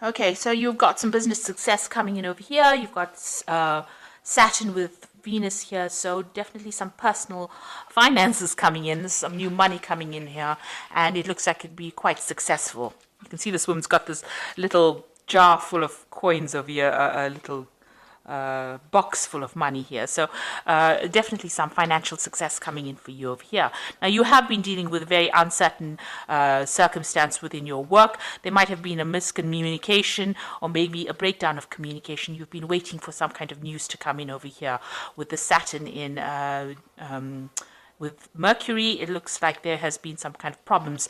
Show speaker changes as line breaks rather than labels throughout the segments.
Okay, so you've got some business success coming in over here. You've got Saturn with Venus here, so definitely some personal finances coming in, some new money coming in here, and it looks like it'd be quite successful. You can see this woman's got this little jar full of coins over here, a little box full of money here. So definitely some financial success coming in for you over here. Now you have been dealing with a very uncertain circumstance within your work. There might have been a miscommunication or maybe a breakdown of communication. You've been waiting for some kind of news to come in over here with the Saturn in with Mercury. It looks like there has been some kind of problems,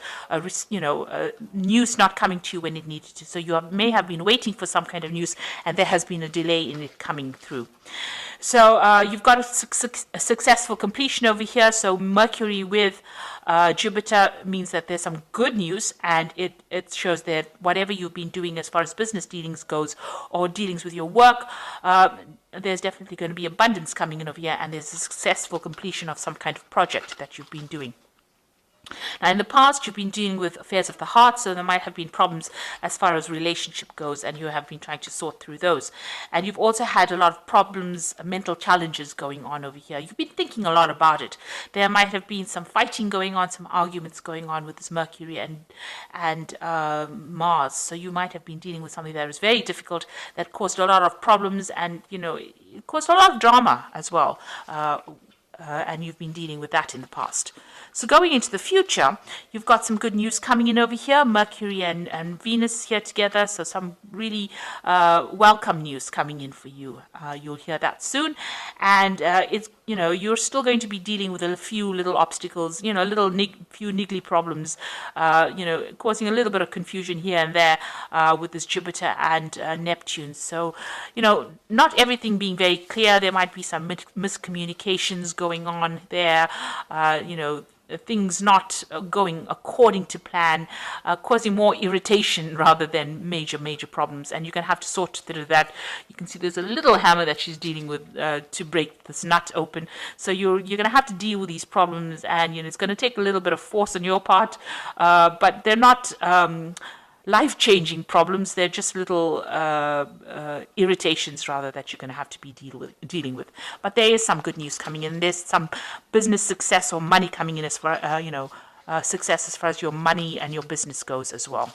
news not coming to you when it needed to. So you may have been waiting for some kind of news, and there has been a delay in it coming through. So you've got a successful completion over here. So Mercury with Jupiter means that there's some good news, and it shows that whatever you've been doing as far as business dealings goes or dealings with your work, there's definitely going to be abundance coming in over here, and there's a successful completion of some kind of project that you've been doing. Now, in the past, you've been dealing with affairs of the heart, so there might have been problems as far as relationship goes, and you have been trying to sort through those. And you've also had a lot of problems, mental challenges going on over here. You've been thinking a lot about it. There might have been some fighting going on, some arguments going on with this Mercury and Mars. So you might have been dealing with something that was very difficult, that caused a lot of problems, and it caused a lot of drama as well. And you've been dealing with that in the past. So going into the future, you've got some good news coming in over here. Mercury and Venus here together, so some really welcome news coming in for you. You'll hear that soon, and it's you're still going to be dealing with a few little obstacles, few niggly problems, causing a little bit of confusion here and there with this Jupiter and Neptune. So not everything being very clear. There might be some miscommunications going on there. Things not going according to plan, causing more irritation rather than major problems. And you're going to have to sort through that. You can see there's a little hammer that she's dealing with to break this nut open. So you're going to have to deal with these problems, and it's going to take a little bit of force on your part, but they're not life-changing problems. They're just little irritations, rather, that you're going to have to be dealing with. But there is some good news coming in. There's some business success or money coming in as far, success as far as your money and your business goes as well.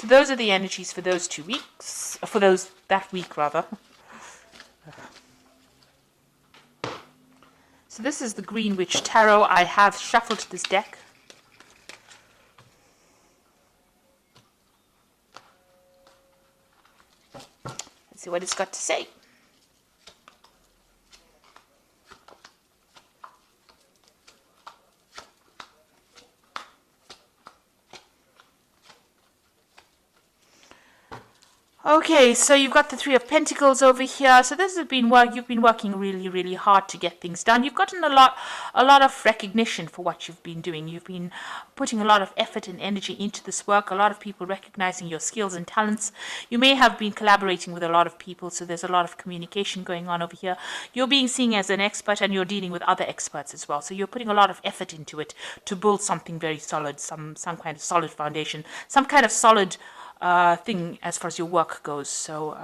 So those are the energies for those 2 weeks, that week rather. So this is the Green Witch Tarot. I have shuffled this deck. See what it's got to say. Okay, so you've got the Three of Pentacles over here. So this has been work. You've been working really hard to get things done. You've gotten a lot of recognition for what you've been doing. You've been putting a lot of effort and energy into this work. A lot of people recognizing your skills and talents. You may have been collaborating with a lot of people, so there's a lot of communication going on over here. You're being seen as an expert, and you're dealing with other experts as well. So you're putting a lot of effort into it to build something very solid, some kind of solid foundation, some kind of solid thing as far as your work goes. So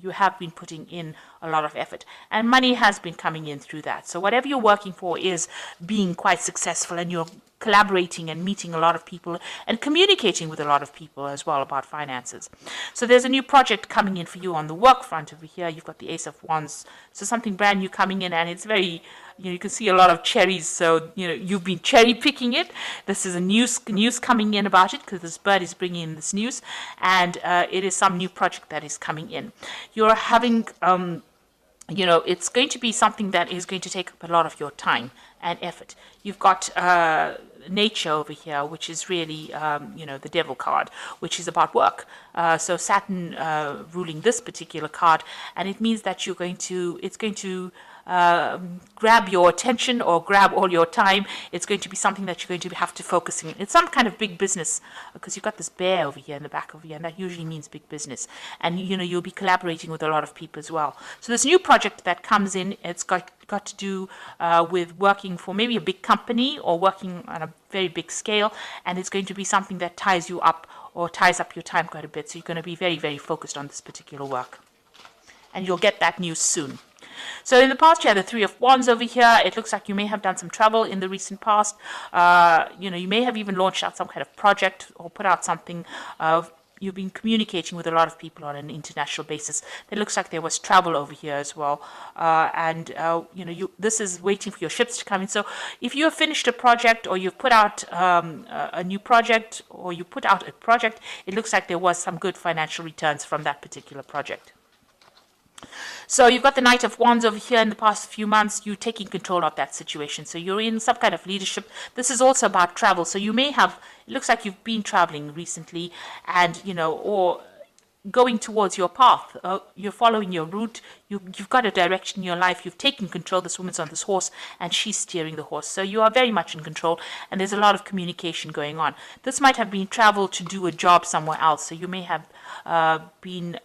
you have been putting in a lot of effort, and money has been coming in through that. So whatever you're working for is being quite successful, and you're collaborating and meeting a lot of people and communicating with a lot of people as well about finances. So there's a new project coming in for you on the work front over here. You've got the Ace of Wands, so something brand new coming in, and it's very, you can see a lot of cherries. So you've been cherry picking it. This is a news coming in about it, because this bird is bringing in this news, and it is some new project that is coming in. You're having it's going to be something that is going to take up a lot of your time and effort. You've got nature over here, which is really, the devil card, which is about work. So Saturn ruling this particular card, and it means that it's going to grab your attention or grab all your time. It's going to be something that you're going to have to focus on. It's some kind of big business, because you've got this bear over here in the back over here, and that usually means big business. And you'll be collaborating with a lot of people as well. So this new project that comes in, it's got to do with working for maybe a big company or working on a very big scale, and it's going to be something that ties you up or ties up your time quite a bit. So you're going to be very, very focused on this particular work. And you'll get that news soon. So in the past, you had the Three of Wands over here. It looks like you may have done some travel in the recent past. You may have even launched out some kind of project or put out something. You've been communicating with a lot of people on an international basis. It looks like there was travel over here as well. This is waiting for your ships to come in. So if you have finished a project, or you've put out a new project, or you put out a project, it looks like there was some good financial returns from that particular project. So you've got the Knight of Wands over here. In the past few months, you're taking control of that situation. So you're in some kind of leadership. This is also about travel. So you may have, it looks like you've been traveling recently, and, or going towards your path. You're following your route. You've got a direction in your life. You've taken control. This woman's on this horse, and she's steering the horse. So you are very much in control, and there's a lot of communication going on. This might have been travel to do a job somewhere else. So you may have been,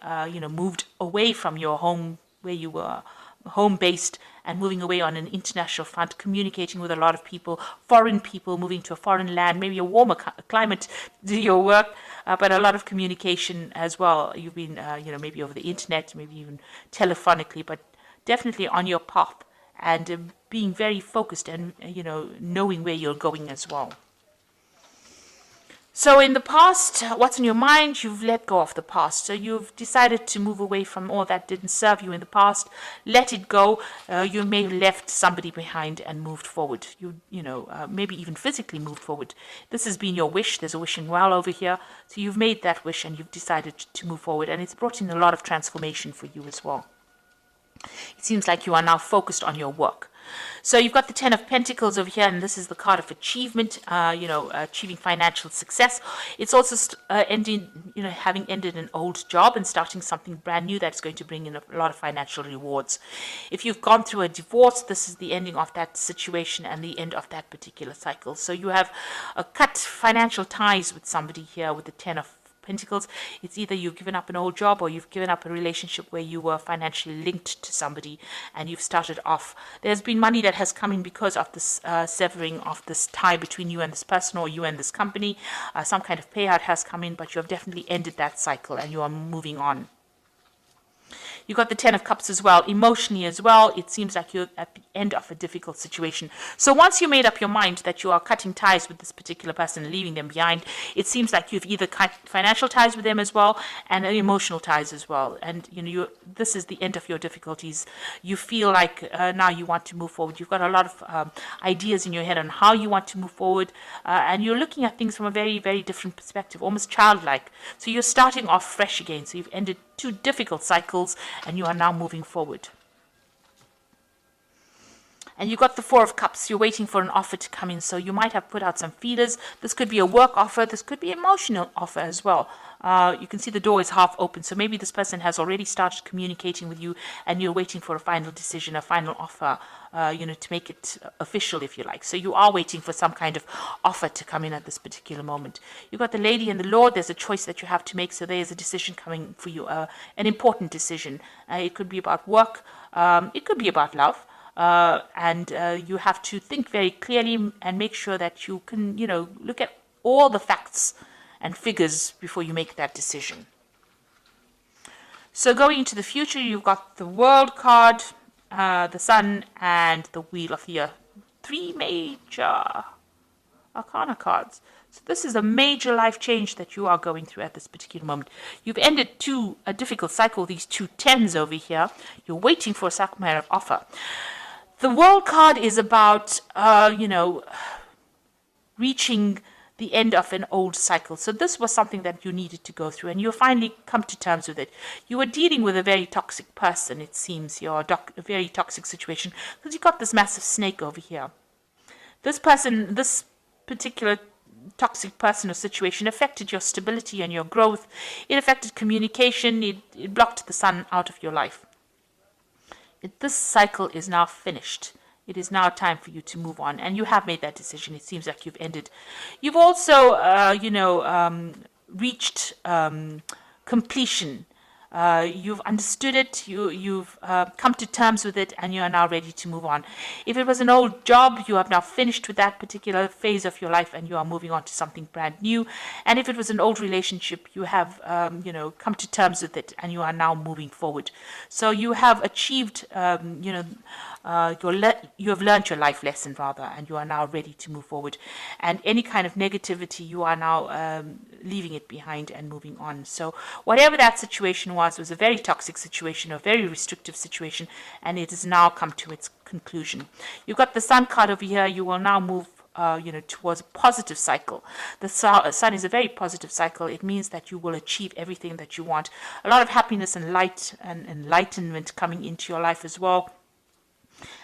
moved away from your home, where you were home-based, and moving away on an international front, communicating with a lot of people, foreign people, moving to a foreign land, maybe a warmer climate to do your work, but a lot of communication as well. You've been, maybe over the internet, maybe even telephonically, but definitely on your path, and being very focused and, knowing where you're going as well. So in the past, what's in your mind? You've let go of the past. So you've decided to move away from all that didn't serve you in the past. Let it go. You may have left somebody behind and moved forward. Maybe even physically moved forward. This has been your wish. There's a wishing well over here. So you've made that wish, and you've decided to move forward. And it's brought in a lot of transformation for you as well. It seems like you are now focused on your work. So you've got the Ten of Pentacles over here, and this is the card of achievement, achieving financial success. It's also having ended an old job and starting something brand new that's going to bring in a lot of financial rewards. If you've gone through a divorce, this is the ending of that situation and the end of that particular cycle. So you have cut financial ties with somebody here with the Ten of Pentacles. It's either you've given up an old job, or you've given up a relationship where you were financially linked to somebody, and you've started off. There's been money that has come in because of this severing of this tie between you and this person, or you and this company. Some kind of payout has come in, but you have definitely ended that cycle, and you are moving on. You've got the Ten of Cups as well. Emotionally as well, it seems like you're at the end of a difficult situation. So once you made up your mind that you are cutting ties with this particular person and leaving them behind, it seems like you've either cut financial ties with them as well, and emotional ties as well. And this is the end of your difficulties. You feel like now you want to move forward. You've got a lot of ideas in your head on how you want to move forward, and you're looking at things from a very, very different perspective, almost childlike. So you're starting off fresh again. So you've ended 2 difficult cycles, and you are now moving forward. And you've got the Four of Cups. You're waiting for an offer to come in. So you might have put out some feelers. This could be a work offer. This could be an emotional offer as well. You can see the door is half open. So maybe this person has already started communicating with you, and you're waiting for a final decision, a final offer, to make it official, if you like. So you are waiting for some kind of offer to come in at this particular moment. You've got the Lady and the Lord. There's a choice that you have to make. So there's a decision coming for you, an important decision. It could be about work. It could be about love. And you have to think very clearly and make sure that you can, look at all the facts and figures before you make that decision. So going into the future, you've got the World card, the Sun, and the Wheel of the Earth. 3 major Arcana cards. So this is a major life change that you are going through at this particular moment. You've ended a difficult cycle, these 2 tens over here. You're waiting for a sacrament of offer. The World card is about, reaching the end of an old cycle. So this was something that you needed to go through, and you finally come to terms with it. You were dealing with a very toxic person, it seems. You're a very toxic situation, because you got this massive snake over here. This person, this particular toxic person or situation affected your stability and your growth. It affected communication. It blocked the sun out of your life. This cycle is now finished. It is now time for you to move on, and you have made that decision. It seems like you've ended. You've also, reached completion You've understood it, you've come to terms with it, and you are now ready to move on. If it was an old job, you have now finished with that particular phase of your life and you are moving on to something brand new. And if it was an old relationship, you have come to terms with it and you are now moving forward. So you have achieved you have learned your life lesson rather, and you are now ready to move forward. And any kind of negativity, you are now leaving it behind and moving on. So whatever that situation was a very toxic situation, a very restrictive situation, and it has now come to its conclusion. You've got the Sun card over here. You will now move towards a positive cycle. The sun is a very positive cycle. It means that you will achieve everything that you want. A lot of happiness and light and enlightenment coming into your life as well.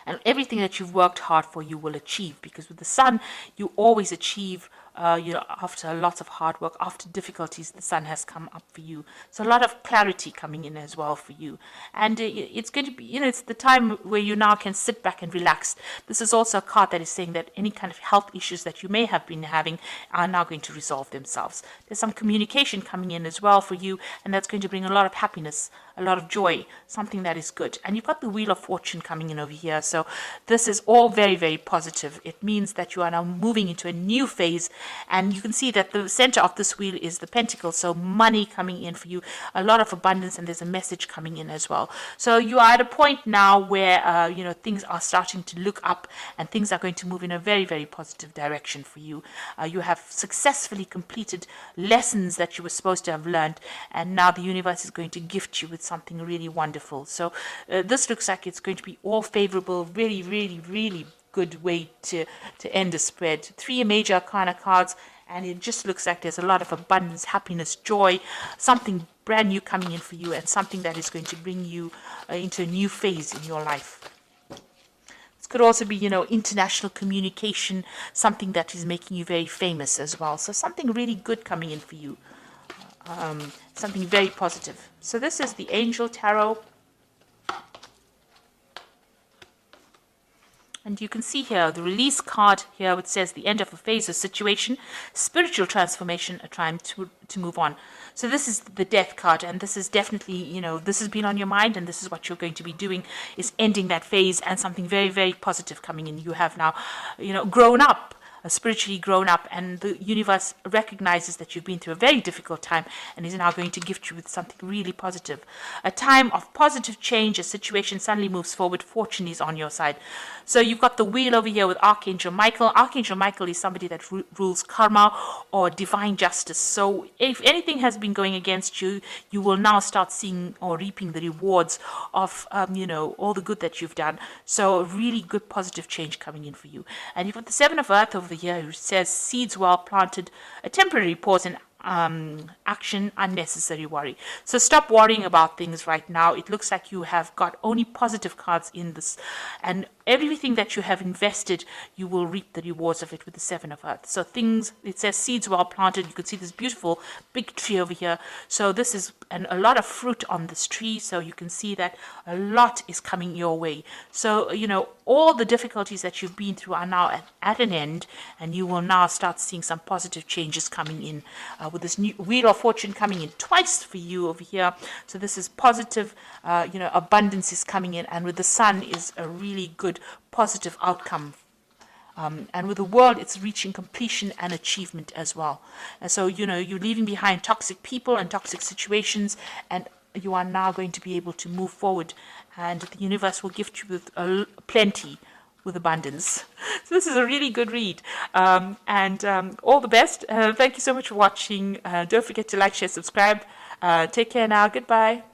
And everything that you've worked hard for, you will achieve, because with the sun, you always achieve. After lots of hard work, after difficulties, the sun has come up for you. So a lot of clarity coming in as well for you. And it's going to be, it's the time where you now can sit back and relax. This is also a card that is saying that any kind of health issues that you may have been having are now going to resolve themselves. There's some communication coming in as well for you, and that's going to bring a lot of happiness, a lot of joy, something that is good. And you've got the Wheel of Fortune coming in over here. So this is all very, very positive. It means that you are now moving into a new phase. And you can see that the center of this wheel is the pentacle, so money coming in for you, a lot of abundance, and there's a message coming in as well. So you are at a point now where things are starting to look up, and things are going to move in a very, very positive direction for you. You have successfully completed lessons that you were supposed to have learned, and now the universe is going to gift you with something really wonderful. So this looks like it's going to be all favorable, really, really, really good way to end a spread. 3 major arcana cards, and it just looks like there's a lot of abundance, happiness, joy, something brand new coming in for you, and something that is going to bring you into a new phase in your life. This could also be, international communication, something that is making you very famous as well. So something really good coming in for you, something very positive. So this is the Angel Tarot. And you can see here the release card here, which says the end of a phase or situation, spiritual transformation, a time to move on. So this is the Death card, and this is definitely, this has been on your mind, and this is what you're going to be doing, is ending that phase, and something very, very positive coming in. You have now, grown up. Spiritually grown up, and the universe recognizes that you've been through a very difficult time and is now going to gift you with something really positive. A time of positive change, a situation suddenly moves forward, fortune is on your side. So you've got the wheel over here with Archangel Michael. Archangel Michael is somebody that rules karma or divine justice. So if anything has been going against you, you will now start seeing or reaping the rewards of, all the good that you've done. So a really good positive change coming in for you. And you've got the Seven of Earth over here, who says seeds well planted, a temporary pause in action, unnecessary worry. So stop worrying about things right now. It looks like you have got only positive cards in this, and everything that you have invested, you will reap the rewards of it with the Seven of Earth. So things, it says seeds well planted. You can see this beautiful big tree over here. So this is a lot of fruit on this tree. So you can see that a lot is coming your way. So, all the difficulties that you've been through are now at an end, and you will now start seeing some positive changes coming in with this new Wheel of Fortune coming in twice for you over here. So this is positive, abundance is coming in, and with the Sun is a really good positive outcome. And with the World, it's reaching completion and achievement as well. And so, you're leaving behind toxic people and toxic situations, and you are now going to be able to move forward, and the universe will gift you with plenty, with abundance. So this is a really good read, and all the best. Thank you so much for watching. Don't forget to like, share, subscribe. Take care now. Goodbye.